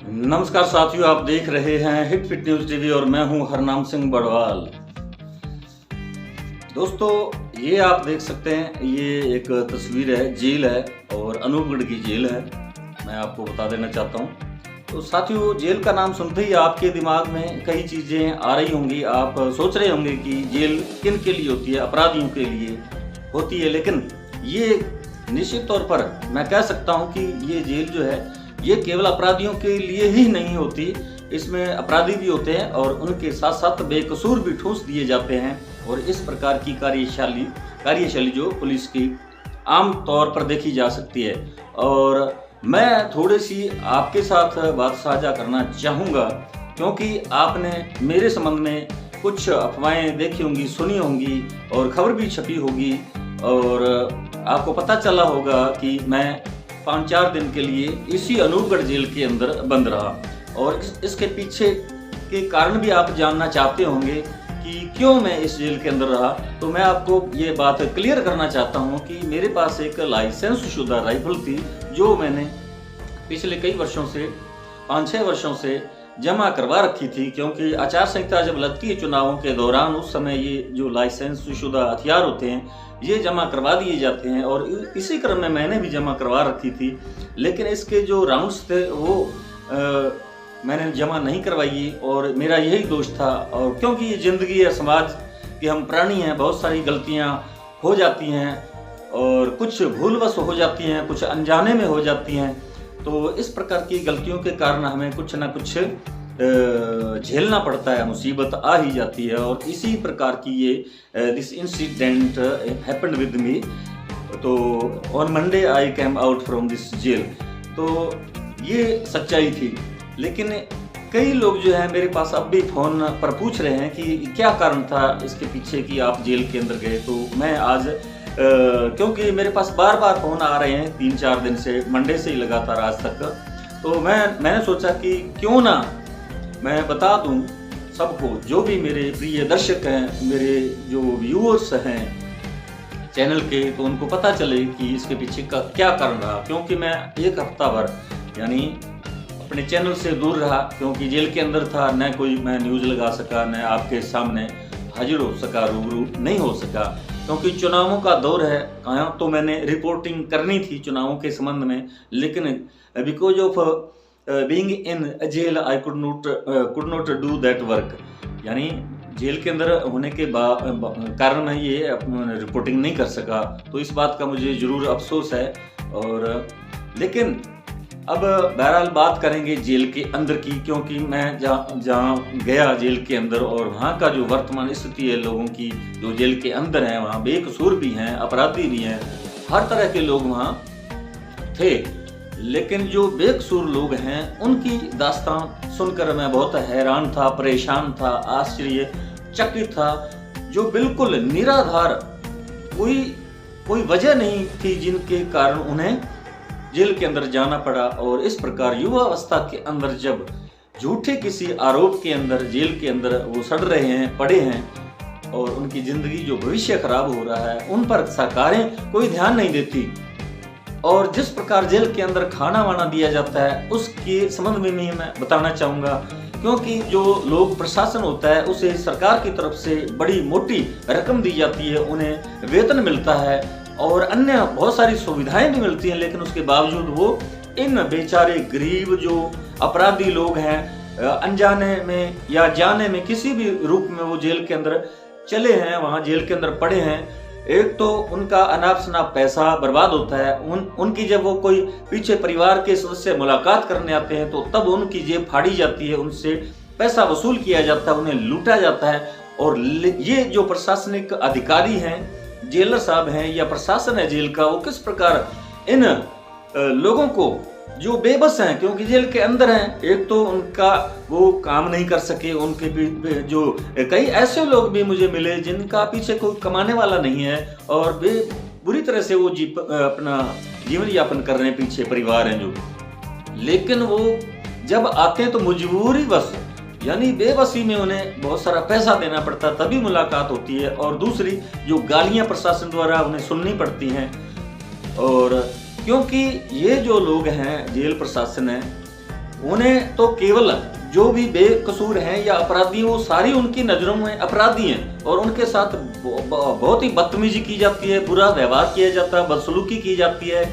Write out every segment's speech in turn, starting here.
नमस्कार साथियों, आप देख रहे हैं हिट फिट न्यूज टीवी और मैं हूं हरनाम सिंह बड़वाल। दोस्तों, ये आप देख सकते हैं, ये एक तस्वीर है, जेल है और अनूपगढ़ की जेल है। मैं आपको बता देना चाहता हूं। तो साथियों, जेल का नाम सुनते ही आपके दिमाग में कई चीज़ें आ रही होंगी। आप सोच रहे होंगे कि जेल किन के लिए होती है, अपराधियों के लिए होती है। लेकिन ये निश्चित तौर पर मैं कह सकता हूं कि ये जेल जो है ये केवल अपराधियों के लिए ही नहीं होती। इसमें अपराधी भी होते हैं और उनके साथ साथ बेकसूर भी ठूंस दिए जाते हैं। और इस प्रकार की कार्यशैली जो पुलिस की आम तौर पर देखी जा सकती है। और मैं थोड़ी सी आपके साथ बात साझा करना चाहूँगा, क्योंकि आपने मेरे संबंध में कुछ अफवाहें देखी होंगी, सुनी होंगी और खबर भी छपी होगी। और आपको पता चला होगा कि मैं 5-4 दिन के लिए इसी अनूपगढ़ जेल के अंदर बंद रहा। और इसके पीछे के कारण भी आप जानना चाहते होंगे कि क्यों मैं इस जेल के अंदर रहा। तो मैं आपको ये बात क्लियर करना चाहता हूँ कि मेरे पास एक लाइसेंस शुदा राइफल थी, जो मैंने पिछले कई वर्षों से 5-6 वर्षों से जमा करवा रखी थी। क्योंकि आचार संहिता जब लगती है चुनावों के दौरान, उस समय ये जो लाइसेंस शुदा हथियार होते हैं ये जमा करवा दिए जाते हैं। और इसी क्रम में मैंने भी जमा करवा रखी थी। लेकिन इसके जो राउंड्स थे वो मैंने जमा नहीं करवाई और मेरा यही दोष था। और क्योंकि ये ज़िंदगी है, समाज के हम प्राणी हैं, बहुत सारी गलतियां हो जाती हैं और कुछ भूलवश हो जाती हैं, कुछ अनजाने में हो जाती हैं। तो इस प्रकार की गलतियों के कारण हमें कुछ ना कुछ झेलना पड़ता है, मुसीबत आ ही जाती है। और इसी प्रकार की ये this incident happened with me. तो on Monday I came out from this jail. तो ये सच्चाई थी। लेकिन कई लोग जो है मेरे पास अब भी फ़ोन पर पूछ रहे हैं कि क्या कारण था इसके पीछे कि आप जेल के अंदर गए। तो मैं आज क्योंकि मेरे पास बार बार फ़ोन आ रहे हैं 3-4 दिन से, मंडे से ही लगातार आज तक। तो मैंने सोचा कि क्यों ना मैं बता दूं सबको, जो भी मेरे प्रिय दर्शक हैं, मेरे जो व्यूअर्स हैं चैनल के, तो उनको पता चले कि इसके पीछे का क्या कारण रहा। क्योंकि मैं एक हफ्ता भर यानी अपने चैनल से दूर रहा, क्योंकि जेल के अंदर था, न कोई मैं न्यूज़ लगा सका, न आपके सामने हाजिर हो सका, रूबरू नहीं हो सका। क्योंकि चुनावों का दौर है, कहाँ तो मैंने रिपोर्टिंग करनी थी चुनावों के संबंध में। लेकिन because of being in jail I could not do that work. यानी जेल के अंदर होने के कारण मैं ये रिपोर्टिंग नहीं कर सका। तो इस बात का मुझे ज़रूर अफसोस है। और लेकिन अब बहरहाल बात करेंगे जेल के अंदर की, क्योंकि मैं जहाँ गया जेल के अंदर और वहाँ का जो वर्तमान स्थिति है लोगों की, जो जेल के अंदर हैं, वहाँ बेकसूर भी हैं, अपराधी भी हैं, हर तरह के लोग वहाँ थे। लेकिन जो बेकसूर लोग हैं उनकी दास्तान सुनकर मैं बहुत हैरान था, परेशान था, आश्चर्यचकित था। जो बिल्कुल निराधार कोई वजह नहीं थी जिनके कारण उन्हें जेल के अंदर जाना पड़ा। और इस प्रकार युवावस्था के अंदर जब झूठे किसी आरोप के अंदर जेल के अंदर वो सड़ रहे हैं, पड़े हैं, और उनकी जिंदगी जो भविष्य खराब हो रहा है, उन पर सरकारें कोई ध्यान नहीं देती। और जिस प्रकार जेल के अंदर खाना वाना दिया जाता है उसके संबंध में भी मैं बताना चाहूँगा। क्योंकि जो लोग प्रशासन होता है उसे सरकार की तरफ से बड़ी मोटी रकम दी जाती है, उन्हें वेतन मिलता है और अन्य बहुत सारी सुविधाएं भी मिलती हैं। लेकिन उसके बावजूद वो इन बेचारे गरीब जो अपराधी लोग हैं, अनजाने में या जाने में किसी भी रूप में वो जेल के अंदर चले हैं, वहाँ जेल के अंदर पड़े हैं। एक तो उनका अनाप शनाप पैसा बर्बाद होता है। उनकी जब वो कोई पीछे परिवार के सदस्य मुलाकात करने आते हैं तो तब उनकी जेब फाड़ी जाती है, उनसे पैसा वसूल किया जाता है, उन्हें लूटा जाता है। और ये जो प्रशासनिक अधिकारी हैं, जेलर साहब हैं या प्रशासन है जेल का, वो किस प्रकार इन लोगों को जो बेबस हैं, क्योंकि जेल के अंदर हैं, एक तो उनका वो काम नहीं कर सके, उनके जो कई ऐसे लोग भी मुझे मिले जिनका पीछे कोई कमाने वाला नहीं है और बुरी तरह से वो अपना जीवन यापन कर रहे हैं, पीछे परिवार हैं जो। लेकिन वो जब आते हैं तो मजबूरी बस यानी बेबसी में उन्हें बहुत सारा पैसा देना पड़ता, तभी मुलाकात होती है। और दूसरी जो गालियां प्रशासन द्वारा उन्हें सुननी पड़ती हैं। और क्योंकि ये जो लोग हैं जेल प्रशासन है, उन्हें तो केवल जो भी बेकसूर हैं या अपराधी, वो सारी उनकी नज़रों में अपराधी हैं और उनके साथ बहुत ही बदतमीजी की जाती है, बुरा व्यवहार किया जाता है, बदसलूकी की जाती है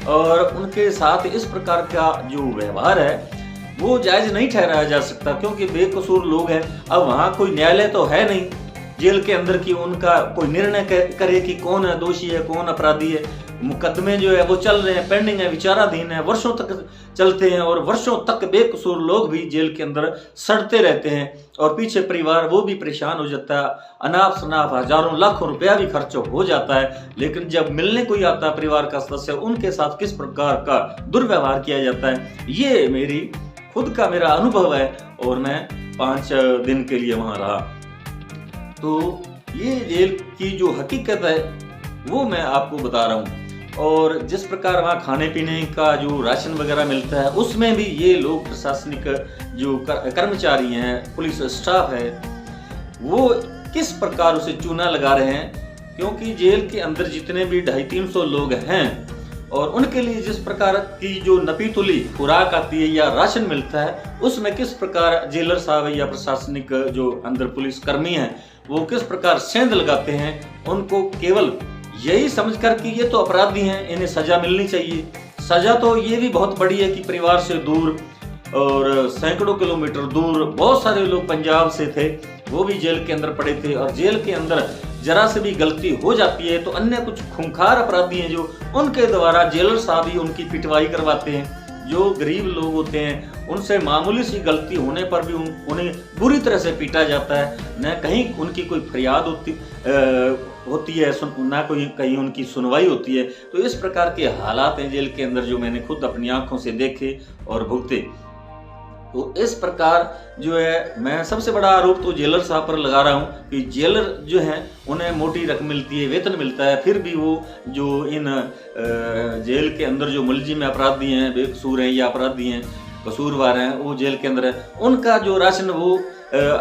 और उनके साथ इस प्रकार का जो व्यवहार है वो जायज़ नहीं ठहराया जा सकता, क्योंकि बेकसूर लोग हैं। अब वहाँ कोई न्यायालय तो है नहीं जेल के अंदर की उनका कोई निर्णय करे कि कौन है दोषी है, कौन अपराधी है। मुकदमे जो है वो चल रहे हैं, पेंडिंग है, विचाराधीन है, वर्षों तक चलते हैं और वर्षों तक बेकसूर लोग भी जेल के अंदर सड़ते रहते हैं और पीछे परिवार वो भी परेशान हो जाता है। अनाप शनाप हजारों लाखों रुपया भी खर्च हो जाता है, लेकिन जब मिलने कोई आता है परिवार का सदस्य, उनके साथ किस प्रकार का दुर्व्यवहार किया जाता है, ये मेरी खुद का मेरा अनुभव है और मैं 5 दिन के लिए वहाँ रहा। तो ये जेल की जो हकीकत है वो मैं आपको बता रहा हूँ। और जिस प्रकार वहाँ खाने पीने का जो राशन वगैरह मिलता है, उसमें भी ये लोग प्रशासनिक जो कर्मचारी हैं, पुलिस स्टाफ है, वो किस प्रकार उसे चूना लगा रहे हैं। क्योंकि जेल के अंदर जितने भी 250-300 लोग हैं और उनके लिए जिस प्रकार की जो नपी-तुली खुराक आती है या राशन मिलता है, उसमें किस प्रकार जेलर साहब या प्रशासनिक जो अंदर पुलिस कर्मी हैं वो किस प्रकार सेंध लगाते हैं, उनको केवल यही समझकर कि ये तो अपराधी हैं, इन्हें सजा मिलनी चाहिए। सजा तो ये भी बहुत बड़ी है कि परिवार से दूर और सैकड़ों किलोमीटर दूर बहुत सारे लोग पंजाब से थे, वो भी जेल के अंदर पड़े थे और जेल के अंदर जरा से भी गलती हो जाती है तो अन्य कुछ खूंखार अपराधी हैं जो उनके द्वारा जेलर साहब ही उनकी पिटवाई करवाते हैं। जो गरीब लोग होते हैं उनसे मामूली सी गलती होने पर भी उन्हें बुरी तरह से पीटा जाता है, न कहीं उनकी कोई फरियाद होती है, ना कोई कहीं उनकी सुनवाई होती है। तो इस प्रकार के हालात हैं जेल के अंदर जो मैंने खुद अपनी आंखों से देखे और भुगते। तो इस प्रकार जो है मैं सबसे बड़ा आरोप तो जेलर साहब पर लगा रहा हूँ कि जेलर जो हैं उन्हें मोटी रकम मिलती है, वेतन मिलता है, फिर भी वो जो इन जेल के अंदर जो मुलजिम अपराधी हैं, बेकसूर हैं या अपराधी हैं, कसूरवार हैं, वो जेल के अंदर है, उनका जो राशन वो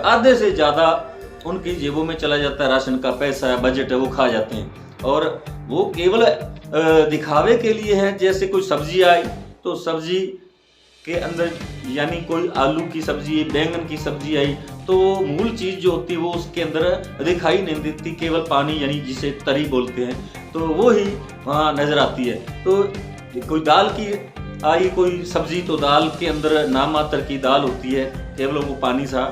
आधे से ज़्यादा उनकी जेबों में चला जाता है। राशन का पैसा है, बजट है, वो खा जाते हैं और वो केवल दिखावे के लिए है। जैसे कोई सब्जी आई तो सब्जी के अंदर यानी कोई आलू की सब्जी, बैंगन की सब्जी आई तो मूल चीज़ जो होती है वो उसके अंदर दिखाई नहीं देती, केवल पानी यानी जिसे तरी बोलते हैं तो वो ही वहाँ नज़र आती है। तो कोई दाल की आई कोई सब्जी तो दाल के अंदर नाम मात्र की दाल होती है, केवल वो पानी सा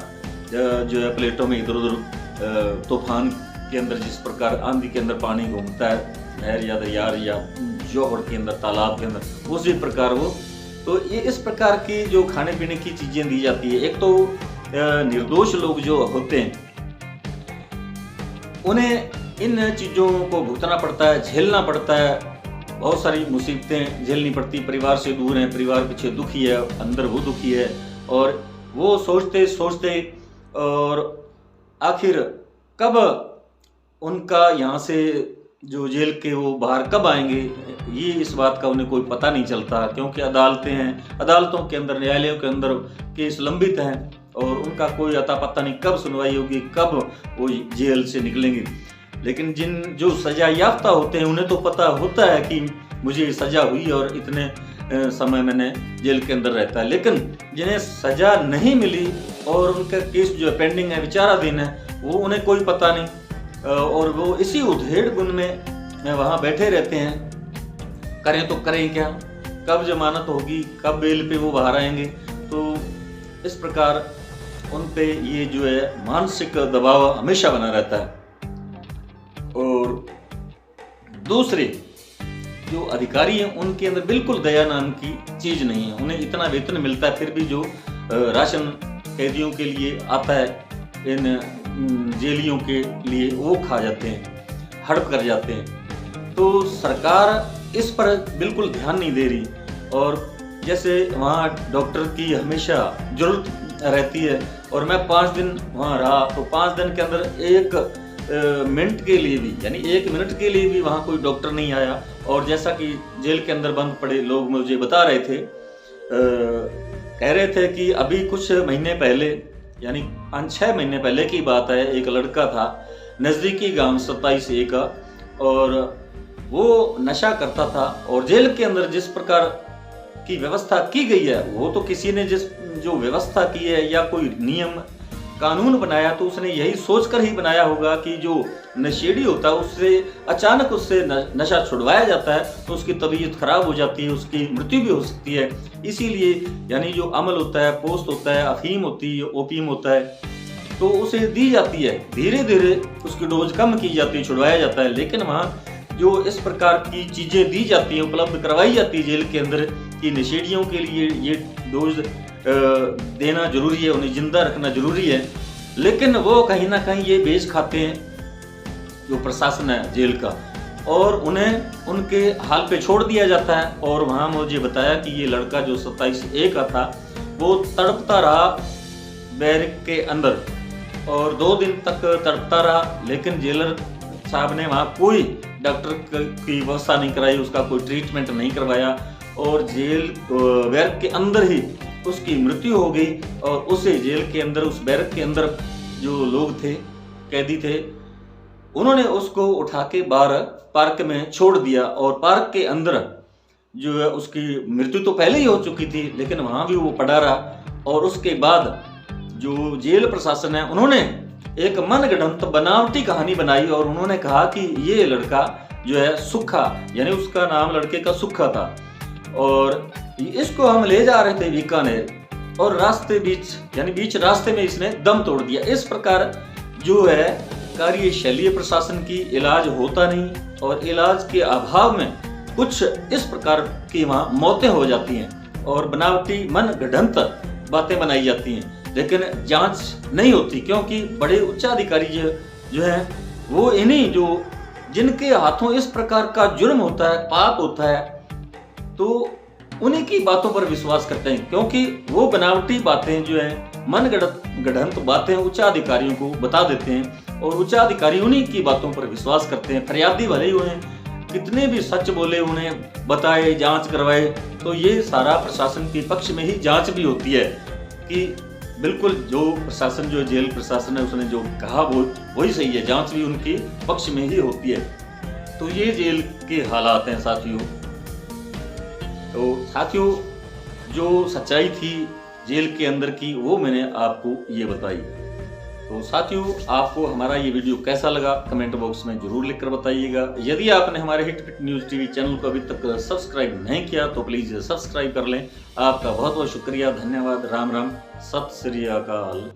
जो है प्लेटों में इधर उधर तूफान के अंदर जिस प्रकार आंधी के अंदर पानी घूमता है नहर या दरिया या जोहर के अंदर, तालाब के अंदर, उसी प्रकार वो। तो ये इस प्रकार की जो खाने पीने की चीज़ें दी जाती है। एक तो निर्दोष लोग जो होते हैं उन्हें इन चीज़ों को भुगतना पड़ता है, झेलना पड़ता है, बहुत सारी मुसीबतें झेलनी पड़ती। परिवार से दूर हैं, परिवार पीछे दुखी है, अंदर वो दुखी है और वो सोचते सोचते और आखिर कब उनका यहाँ से जो जेल के वो बाहर कब आएंगे, ये इस बात का उन्हें कोई पता नहीं चलता। क्योंकि अदालतें हैं, अदालतों के अंदर, न्यायालयों के अंदर केस लंबित हैं और उनका कोई अता पता नहीं कब सुनवाई होगी, कब वो जेल से निकलेंगे। लेकिन जिन जो सजा याफ्ता होते हैं उन्हें तो पता होता है कि मुझे सजा हुई और इतने समय मैंने जेल के अंदर रहता है। लेकिन जिन्हें सजा नहीं मिली और उनका केस जो पेंडिंग है, विचाराधीन है, वो उन्हें कोई पता नहीं और वो इसी उधेड़ बुन में वहाँ बैठे रहते हैं। करें तो करें क्या, कब जमानत होगी, कब बेल पे वो बाहर आएंगे। तो इस प्रकार उन पे ये जो है मानसिक दबाव हमेशा बना रहता है। और दूसरे जो अधिकारी हैं उनके अंदर बिल्कुल दया नाम की चीज़ नहीं है। उन्हें इतना वेतन मिलता है फिर भी जो राशन कैदियों के लिए आता है, इन जेलियों के लिए, वो खा जाते हैं, हड़प कर जाते हैं। तो सरकार इस पर बिल्कुल ध्यान नहीं दे रही। और जैसे वहाँ डॉक्टर की हमेशा ज़रूरत रहती है और मैं 5 दिन वहाँ रहा तो 5 दिन के अंदर एक मिनट के लिए भी, यानी 1 मिनट के लिए भी वहाँ कोई डॉक्टर नहीं आया। और जैसा कि जेल के अंदर बंद पड़े लोग मुझे बता रहे थे, कह रहे थे कि अभी कुछ महीने पहले, यानी 5-6 महीने पहले की बात है, एक लड़का था नज़दीकी गांव 27A का और वो नशा करता था और जेल के अंदर जिस प्रकार की व्यवस्था की गई है, वो तो किसी ने जो व्यवस्था की है या कोई नियम कानून बनाया तो उसने यही सोचकर ही बनाया होगा कि जो नशेड़ी होता है उससे अचानक उससे नशा छुड़वाया जाता है तो उसकी तबीयत खराब हो जाती है, उसकी मृत्यु भी हो सकती है। इसीलिए यानी जो अमल होता है, पोस्त होता है, अफीम होती है, ओपीएम होता है, तो उसे दी जाती है, धीरे धीरे उसकी डोज कम की जाती है, छुड़वाया जाता है। लेकिन वहाँ जो इस प्रकार की चीजें दी जाती हैं, उपलब्ध करवाई जाती है जेल के अंदर कि नशेड़ियों के लिए ये डोज देना जरूरी है, उन्हें जिंदा रखना जरूरी है, लेकिन वो कहीं ना कहीं ये बेच खाते हैं जो प्रशासन है जेल का, और उन्हें उनके हाल पे छोड़ दिया जाता है। और वहाँ मुझे बताया कि ये लड़का जो 27A का था वो तड़पता रहा बैरक के अंदर और 2 दिन तक तड़पता रहा, लेकिन जेलर साहब ने वहाँ कोई डॉक्टर की व्यवस्था नहीं कराई, उसका कोई ट्रीटमेंट नहीं करवाया और जेल बैरक के अंदर ही उसकी मृत्यु हो गई। और उसे जेल के अंदर, उस बैरक के अंदर जो लोग थे, कैदी थे, उन्होंने उसको उठा के बाहर पार्क में छोड़ दिया और पार्क के अंदर जो है उसकी मृत्यु तो पहले ही हो चुकी थी, लेकिन वहां भी वो पड़ा रहा। और उसके बाद जो जेल प्रशासन है उन्होंने एक मनगढ़ंत बनावटी कहानी बनाई और उन्होंने कहा कि ये लड़का जो है सुखा, यानी उसका नाम लड़के का सुखा था, और इसको हम ले जा रहे थे बीकानेर और रास्ते बीच रास्ते में इसने दम तोड़ दिया। इस प्रकार जो है कार्यशैली प्रशासन की, इलाज होता नहीं और इलाज के अभाव में कुछ इस प्रकार की वहाँ मौतें हो जाती हैं और बनावटी मनगढ़ंत बातें बनाई जाती हैं, लेकिन जांच नहीं होती क्योंकि बड़े उच्चाधिकारी जो है वो इन्हीं जो जिनके हाथों इस प्रकार का जुर्म होता है, पाप होता है, तो उन्हीं की बातों पर विश्वास करते हैं, क्योंकि वो बनावटी बातें जो है मनगढ़ंत बातें उच्चाधिकारियों को बता देते हैं और उच्चाधिकारी उन्हीं की बातों पर विश्वास करते हैं। फरियादी भले ही उन्हें कितने भी सच बोले, उन्हें बताए, जांच करवाए, तो ये सारा प्रशासन के पक्ष में ही जांच भी होती है कि बिल्कुल जो प्रशासन, जो जेल प्रशासन है, उसने जो कहा वो वही सही है, जांच भी उनके पक्ष में ही होती है। तो ये जेल के हालात हैं साथियों। तो साथियों जो सच्चाई थी जेल के अंदर की वो मैंने आपको ये बताई। तो साथियों आपको हमारा ये वीडियो कैसा लगा कमेंट बॉक्स में जरूर लिखकर बताइएगा। यदि आपने हमारे हिट न्यूज टीवी चैनल को अभी तक सब्सक्राइब नहीं किया तो प्लीज सब्सक्राइब कर लें। आपका बहुत बहुत शुक्रिया, धन्यवाद, राम राम, सत श्री अकाल।